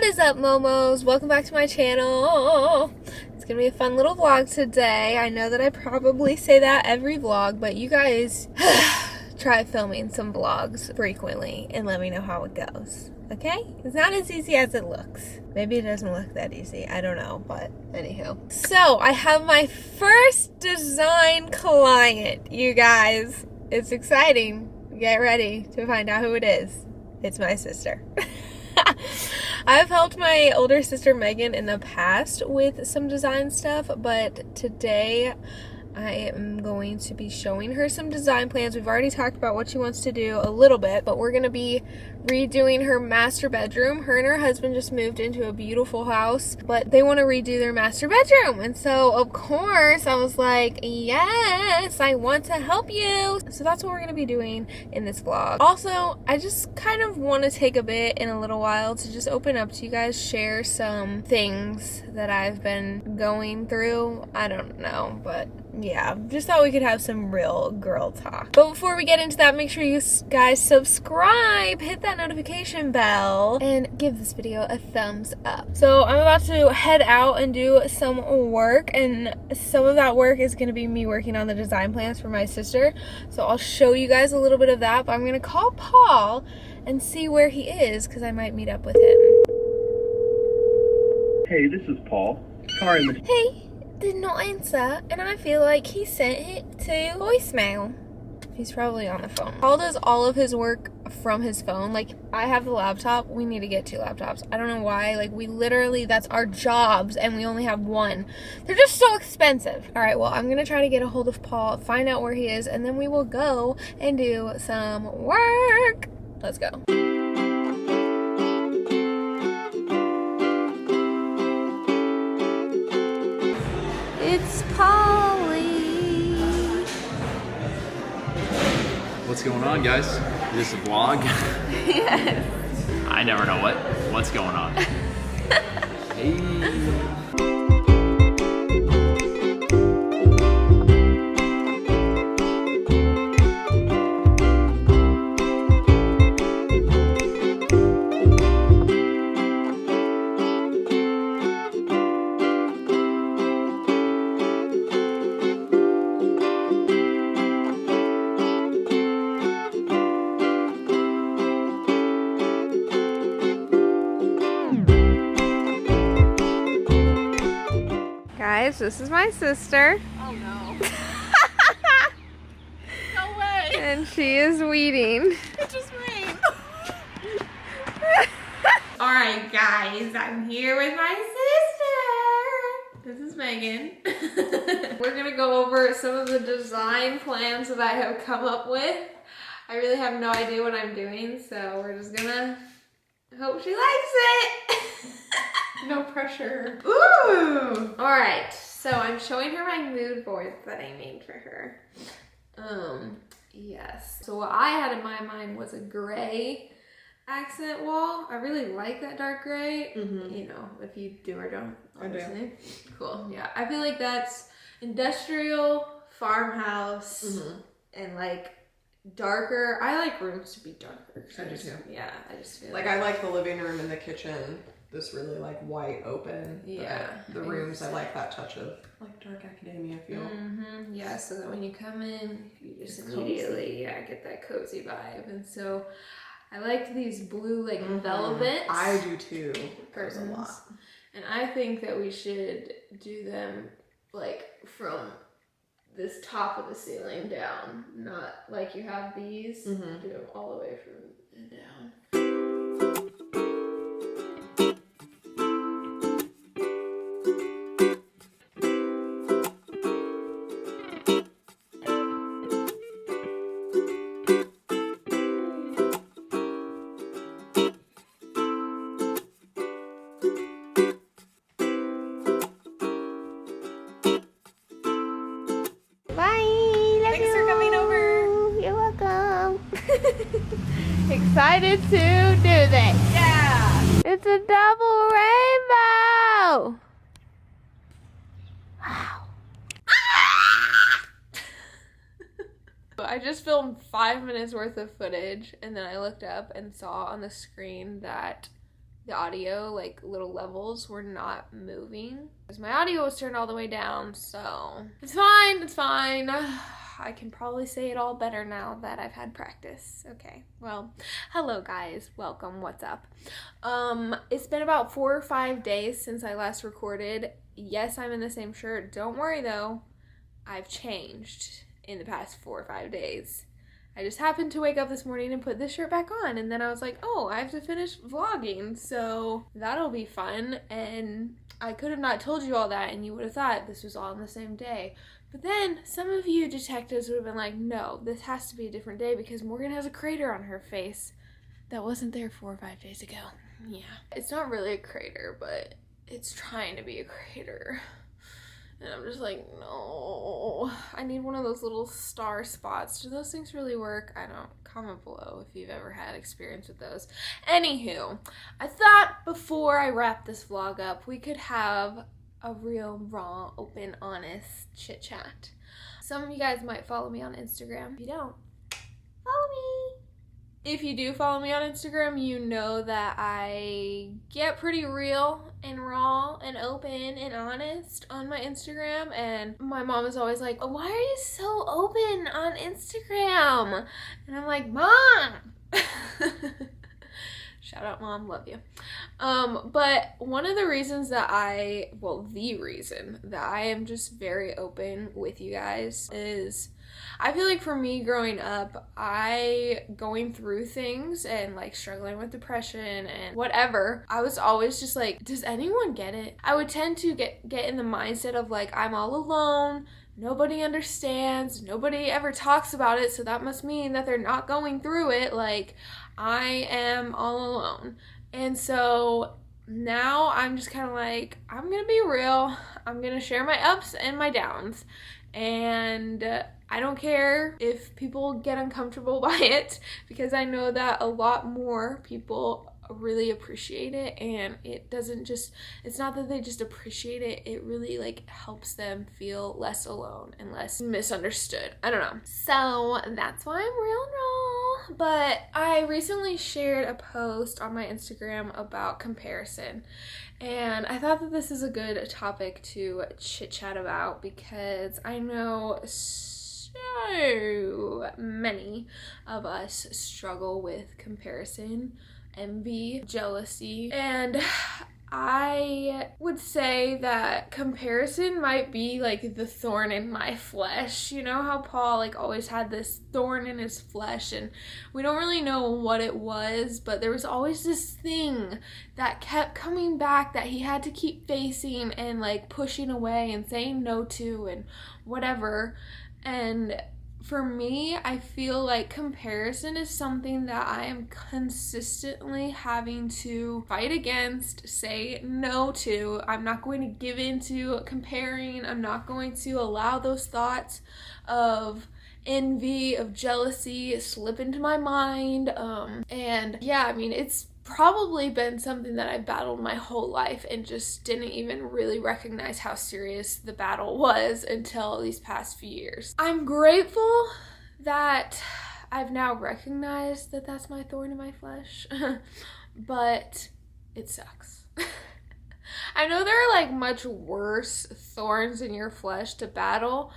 is up, Momos? Welcome back to my channel. It's gonna be a fun little vlog today. I know that I probably say that every vlog, but you guys try filming some vlogs frequently and let me know how it goes. Okay? It's not as easy as it looks. Maybe it doesn't look that easy. I don't know, but anywho. So, I have my first design client, you guys. It's exciting. Get ready to find out who it is. It's my sister. I've helped my older sister Megan in the past with some design stuff, but today I am going to be showing her some design plans. We've already talked about what she wants to do a little bit, but we're going to be redoing her master bedroom. Her and her husband just moved into a beautiful house, but they want to redo their master bedroom. And so, of course, I was like, yes, I want to help you. So that's what we're going to be doing in this vlog. Also, I just kind of want to take a bit in a little while to just open up to you guys, share some things that I've been going through. I don't know, but yeah, just thought we could have some real girl talk. But before we get into that, make sure you guys subscribe, hit that notification bell, and give this video a thumbs up. So I'm about to head out and do some work, and some of that work is going to be me working on the design plans for my sister. So I'll show you guys a little bit of that, but I'm going to call Paul and see where he is because I might meet up with him. Hey, this is Paul. Sorry, Miss. Hey. Did not answer, and I feel like he sent it to voicemail. He's probably on the phone. Paul does all of his work from his phone. Like, I have the laptop. We need to get 2 laptops. I don't know why. Like, we literally, that's our jobs, and we only have 1. They're just so expensive. All right, well, I'm going to try to get a hold of Paul, find out where he is, and then we will go and do some work. Let's go. It's Polly. What's going on, guys? Is this a vlog? Yes. I never know what's going on. Hey. Guys, this is my sister. Oh no. No way. And she is weeding. It just rained. Alright guys, I'm here with my sister. This is Megan. We're gonna go over some of the design plans that I have come up with. I really have no idea what I'm doing, so we're just gonna hope she likes it. No pressure. Ooh! Alright, so I'm showing her my mood board that I made for her. Yes. So what I had in my mind was a gray accent wall. I really like that dark gray. Mm-hmm. You know, if you do or don't, obviously. I do. Cool, yeah. I feel like that's industrial, farmhouse, and like darker. I like rooms to be darker. I do too. Yeah, I just feel Like I like the living room and the kitchen. This really like white open. Yeah. The rooms, I like that touch of like dark academia feel. Mm-hmm. Yeah, so that when you come in, you just It's immediately get that cozy vibe. And so I liked these blue like velvet. I do too. There's a curtains. lot. And I think that we should do them like from this top of the ceiling down, not like you have these. Do them all the way from and down. Thanks for coming over. You're welcome. Excited to do this. Yeah. It's a double rainbow. Wow. I just filmed 5 minutes worth of footage, and then I looked up and saw on the screen that the audio, like little levels, were not moving. Because my audio was turned all the way down, so it's fine, it's fine. I can probably say it all better now that I've had practice. Okay, well, hello guys, welcome, what's up? It's been about 4 or 5 days since I last recorded. Yes, I'm in the same shirt. Don't worry though, I've changed in the past 4 or 5 days. I just happened to wake up this morning and put this shirt back on, and then I was like, oh, I have to finish vlogging, so that'll be fun. And I could have not told you all that, and you would have thought this was all on the same day. But then some of you detectives would have been like, no, this has to be a different day because Morgan has a crater on her face that wasn't there 4 or 5 days ago. Yeah. It's not really a crater, but it's trying to be a crater. And I'm just like, no, I need one of those little star spots. Do those things really work? I don't. Comment below if you've ever had experience with those. Anywho, I thought before I wrap this vlog up, we could have a real, raw, open, honest chit chat. Some of you guys might follow me on Instagram. If you don't, follow me. If you do follow me on Instagram, you know that I get pretty real and raw and open and honest on my Instagram, and my mom is always like, why are you so open on Instagram? And I'm like, Mom! Shout out, Mom, love you. But one of the reasons that the reason that I am just very open with you guys is I feel like for me growing up, going through things and like struggling with depression and whatever, I was always just like, does anyone get it? I would tend to get in the mindset of like, I'm all alone, nobody understands, nobody ever talks about it, so that must mean that they're not going through it, like I am all alone. And so now I'm just kind of like, I'm gonna be real, I'm gonna share my ups and my downs, and I don't care if people get uncomfortable by it, because I know that a lot more people really appreciate it, and it's not that they just appreciate it, it really like helps them feel less alone and less misunderstood. I don't know. So that's why I'm real and raw. But I recently shared a post on my Instagram about comparison, and I thought that this is a good topic to chit chat about because I know so many of us struggle with comparison, envy, jealousy, and I would say that comparison might be like the thorn in my flesh. You know how Paul like always had this thorn in his flesh, and we don't really know what it was, but there was always this thing that kept coming back that he had to keep facing and like pushing away and saying no to and whatever. And for me, I feel like comparison is something that I am consistently having to fight against, say no to. I'm not going to give in to comparing. I'm not going to allow those thoughts of envy, of jealousy slip into my mind. And yeah, I mean, it's probably been something that I battled my whole life and just didn't even really recognize how serious the battle was until these past few years. I'm grateful that I've now recognized that that's my thorn in my flesh, but it sucks. I know there are like much worse thorns in your flesh to battle,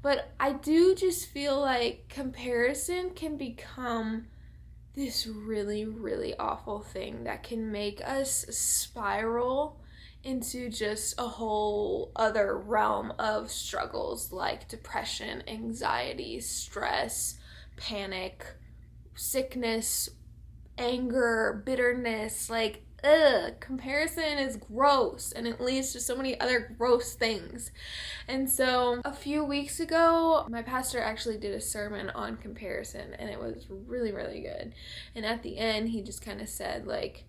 but I do just feel like comparison can become this really, really awful thing that can make us spiral into just a whole other realm of struggles like depression, anxiety, stress, panic, sickness, anger, bitterness. Like, comparison is gross, and it leads to so many other gross things. And so a few weeks ago, my pastor actually did a sermon on comparison, and it was really, really good. And at the end, he just kind of said, like,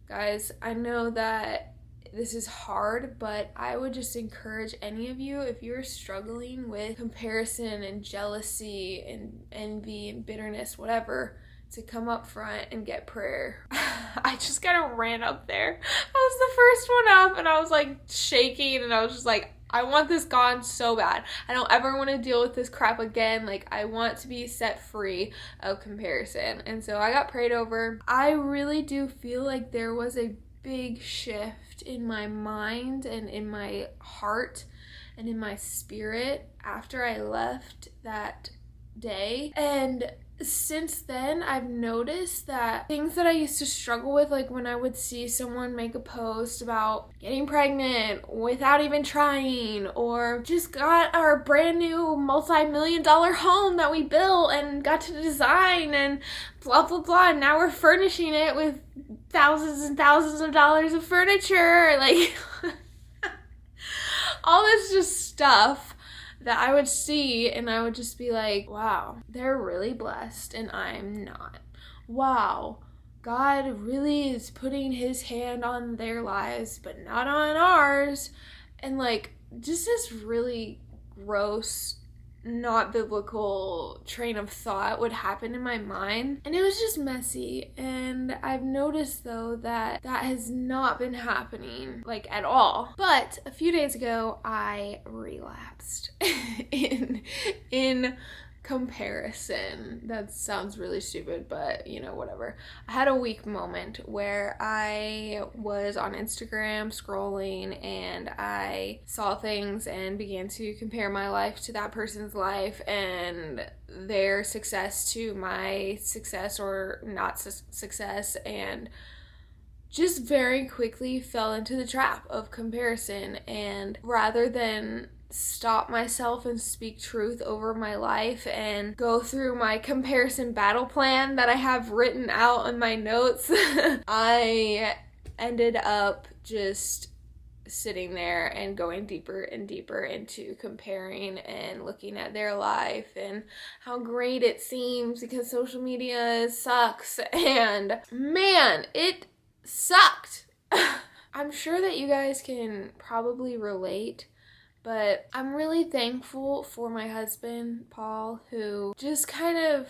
guys, I know that this is hard, but I would just encourage any of you, if you're struggling with comparison and jealousy and envy and bitterness, whatever, to come up front and get prayer. I just kind of ran up there. I was the first one up, and I was like shaking, and I was just like, I want this gone so bad. I don't ever want to deal with this crap again. Like, I want to be set free of comparison. And so I got prayed over. I really do feel like there was a big shift in my mind and in my heart and in my spirit after I left that day. And since then, I've noticed that things that I used to struggle with, like when I would see someone make a post about getting pregnant without even trying, or just got our brand new multi-million-dollar home that we built and got to design and blah, blah, blah, and now we're furnishing it with thousands and thousands of dollars of furniture, like all this just stuff that I would see and I would just be like, wow, they're really blessed and I'm not. Wow, God really is putting his hand on their lives but not on ours. And like just this really gross, not biblical train of thought would happen in my mind, and it was just messy. And I've noticed though that has not been happening like at all. But a few days ago I relapsed in comparison. That sounds really stupid, but you know, whatever. I had a weak moment where I was on Instagram scrolling and I saw things and began to compare my life to that person's life and their success to my success or not success, and just very quickly fell into the trap of comparison. And rather than stop myself and speak truth over my life and go through my comparison battle plan that I have written out in my notes, I ended up just sitting there and going deeper and deeper into comparing and looking at their life and how great it seems because social media sucks. And man, it sucked. I'm sure that you guys can probably relate, but I'm really thankful for my husband, Paul, who just kind of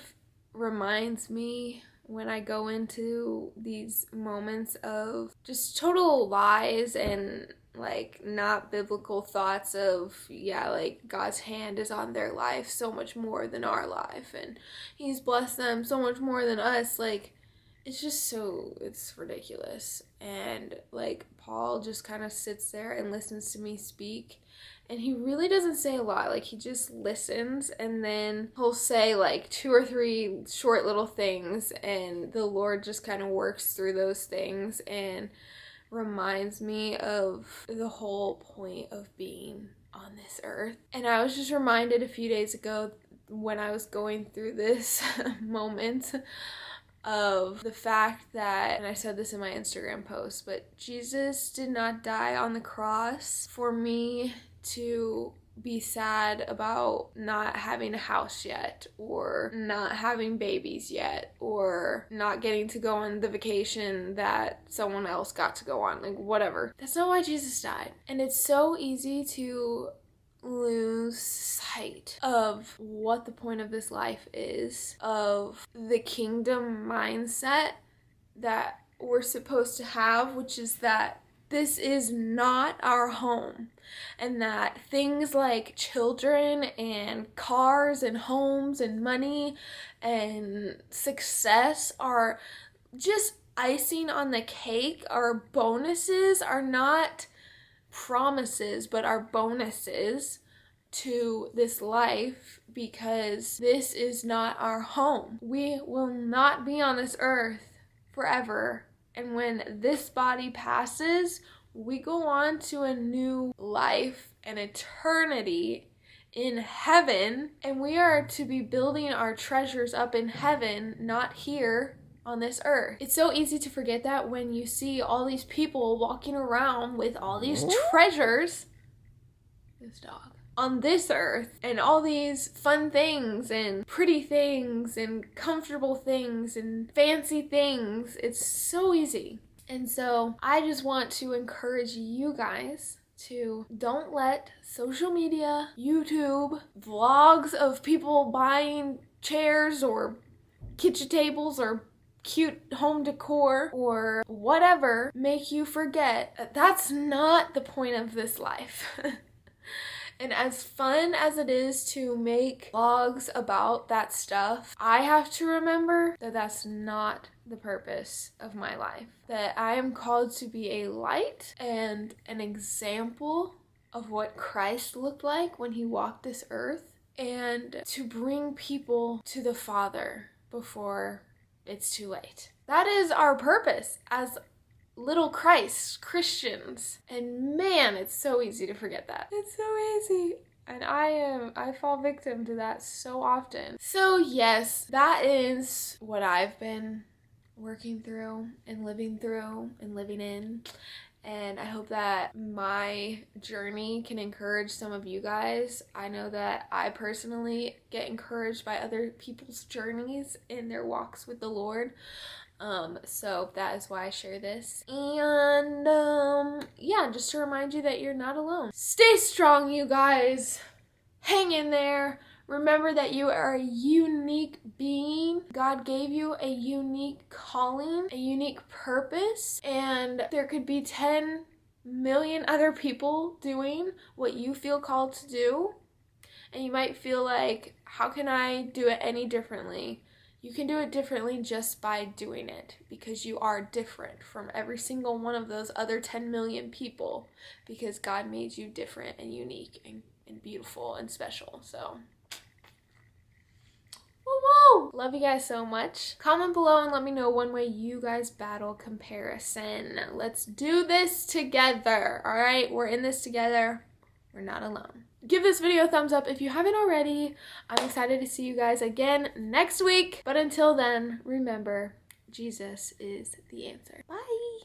reminds me when I go into these moments of just total lies and like not biblical thoughts of, yeah, like God's hand is on their life so much more than our life and he's blessed them so much more than us. Like, it's just so, it's ridiculous. And like Paul just kind of sits there and listens to me speak. And he really doesn't say a lot. Like, he just listens and then he'll say like 2 or 3 short little things, and the Lord just kind of works through those things and reminds me of the whole point of being on this earth. And I was just reminded a few days ago when I was going through this moment of the fact that, and I said this in my Instagram post, but Jesus did not die on the cross for me to be sad about not having a house yet, or not having babies yet, or not getting to go on the vacation that someone else got to go on, like whatever. That's not why Jesus died. And it's so easy to lose sight of what the point of this life is, of the kingdom mindset that we're supposed to have, which is that this is not our home, and that things like children and cars and homes and money and success are just icing on the cake. Our bonuses are not promises, but are bonuses to this life, because this is not our home. We will not be on this earth forever. And when this body passes, we go on to a new life, an eternity in heaven, and we are to be building our treasures up in heaven, not here on this earth. It's so easy to forget that when you see all these people walking around with all these treasures, this dog, on this earth, and all these fun things and pretty things and comfortable things and fancy things. It's so easy. And so I just want to encourage you guys to don't let social media, YouTube, vlogs of people buying chairs or kitchen tables or cute home decor or whatever make you forget that that's not the point of this life. And as fun as it is to make vlogs about that stuff, I have to remember that that's not the purpose of my life. That I am called to be a light and an example of what Christ looked like when he walked this earth, and to bring people to the Father before it's too late. That is our purpose as little Christians. And man, it's so easy to forget that. It's so easy. And I fall victim to that so often. So yes, that is what I've been working through and living in. And I hope that my journey can encourage some of you guys. I know that I personally get encouraged by other people's journeys in their walks with the Lord. So that is why I share this. And yeah, just to remind you that you're not alone. Stay strong, you guys. Hang in there. Remember that you are a unique being. God gave you a unique calling, a unique purpose, and there could be 10 million other people doing what you feel called to do. And you might feel like, how can I do it any differently? You can do it differently just by doing it, because you are different from every single one of those other 10 million people, because God made you different and unique and beautiful and special. So woo! Love you guys so much. Comment below and let me know one way you guys battle comparison. Let's do this together, all right? We're in this together. We're not alone. Give this video a thumbs up if you haven't already. I'm excited to see you guys again next week. But until then, remember, Jesus is the answer. Bye!